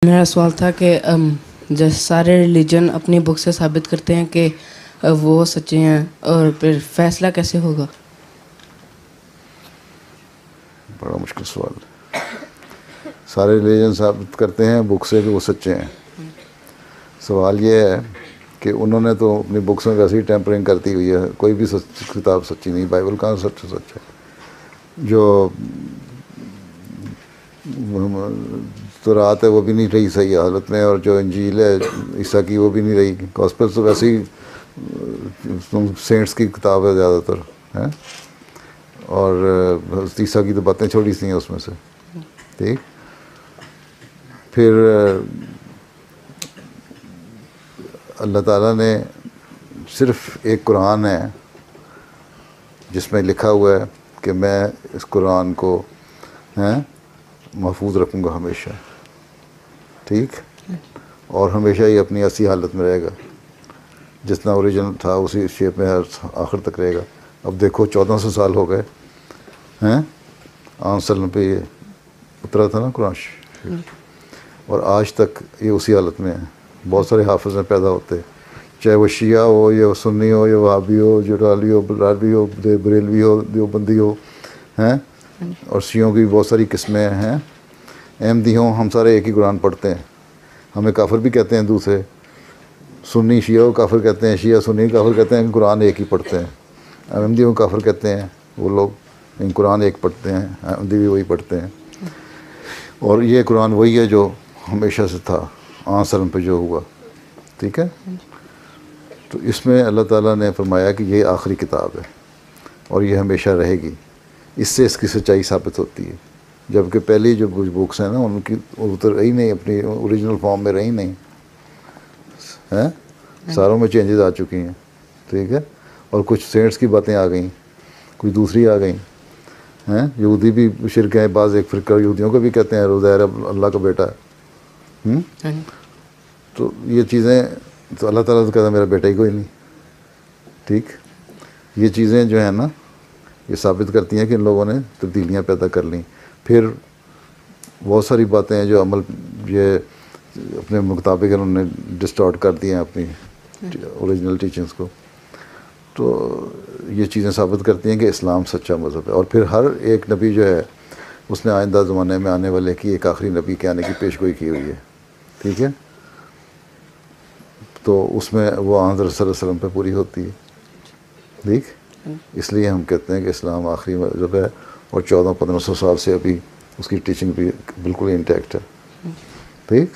मेरा सवाल था कि जैसे सारे रिलीजन अपनी बुक से साबित करते हैं कि वो सच्चे हैं, और फिर फैसला कैसे होगा? बड़ा मुश्किल सवाल है। सारे रिलीजन साबित करते हैं बुक से कि वो सच्चे हैं। सवाल ये है कि उन्होंने तो अपनी बुक्स में वैसे ही टेम्परिंग करती हुई है। कोई भी किताब सच्ची नहीं, बाइबल कहाँ सच है। जो तो रात है वो भी नहीं रही सही हालत में, और जो इंजील है ईसा की वो भी नहीं रही। गॉस्पेल तो वैसे ही सेंट्स की किताब है ज़्यादातर, है, और ईसा की तो बातें छोड़ी सी हैं उसमें से। ठीक, फिर अल्लाह ताला ने सिर्फ एक कुरान है जिसमें लिखा हुआ है कि मैं इस कुरान को महफूज रखूँगा हमेशा, ठीक, और हमेशा ही अपनी असली हालत में रहेगा। जितना ओरिजिनल था उसी शेप में आखिर तक रहेगा। अब देखो 1400 साल हो गए हैं आंसलन पे ये उतरा था ना कुरान, और आज तक ये उसी हालत में है। बहुत सारे हाफिज़ में पैदा होते, चाहे वो शिया हो या सुन्नी हो या वहाबी हो, जुडाली हो, बरादरी हो, बरेलवी हो, देवबंदी हो, हैं, और शियों की बहुत सारी किस्में हैं, अहमदी हों, हम सारे एक ही कुरान पढ़ते हैं। हमें काफिर भी कहते हैं दूसरे, सुन्नी शिया को काफिर कहते हैं, शिया सुन्नी काफिर कहते हैं, कुरान एक ही पढ़ते हैं। अहमदी को काफिर कहते हैं वो लोग, इन कुरान एक पढ़ते हैं, अहमदी भी वही पढ़ते हैं। और ये कुरान वही है जो हमेशा से था, आंसलन पे जो हुआ, ठीक है। तो इसमें अल्लाह ताला ने फरमाया कि ये आखिरी किताब है और ये हमेशा रहेगी। इससे इसकी सच्चाई साबित होती है। जबकि पहली जो बुक्स हैं ना उनकी उतर रही नहीं, अपनी ओरिजिनल फॉर्म में रही नहीं, हैं, सारों में चेंजेस आ चुकी हैं, ठीक है। और कुछ सेंट्स की बातें आ गई, कुछ दूसरी आ गई, हैं। यहूदी भी शिरक है, बाज़ एक फ़िरका यहूदियों को भी कहते हैं उज़ैर अल्लाह का बेटा है। तो ये चीज़ें तो अल्लाह ताला तो कहता है मेरा बेटा ही कोई नहीं, ठीक। ये चीज़ें जो है ना ये साबित करती हैं कि इन लोगों ने तब्दीलियाँ पैदा कर ली। फिर बहुत सारी बातें हैं जो अमल ये अपने मुताबिक उन्होंने डिस्टॉर्ट कर दिए हैं अपनी ओरिजिनल टीचिंग्स को। तो ये चीज़ें साबित करती हैं कि इस्लाम सच्चा मज़हब है। और फिर हर एक नबी जो है उसने आइंदा ज़माने में आने वाले की एक आखिरी नबी के आने की पेशगोई की हुई है, ठीक है। तो उसमें वो हज़रत सल्लल्लाहु अलैहि वसल्लम पे पूरी होती है, ठीक। इसलिए हम कहते हैं कि इस्लाम आखिरी मज़हब है और 1400-1500 साल से अभी उसकी टीचिंग भी बिल्कुल इंटैक्ट है, ठीक।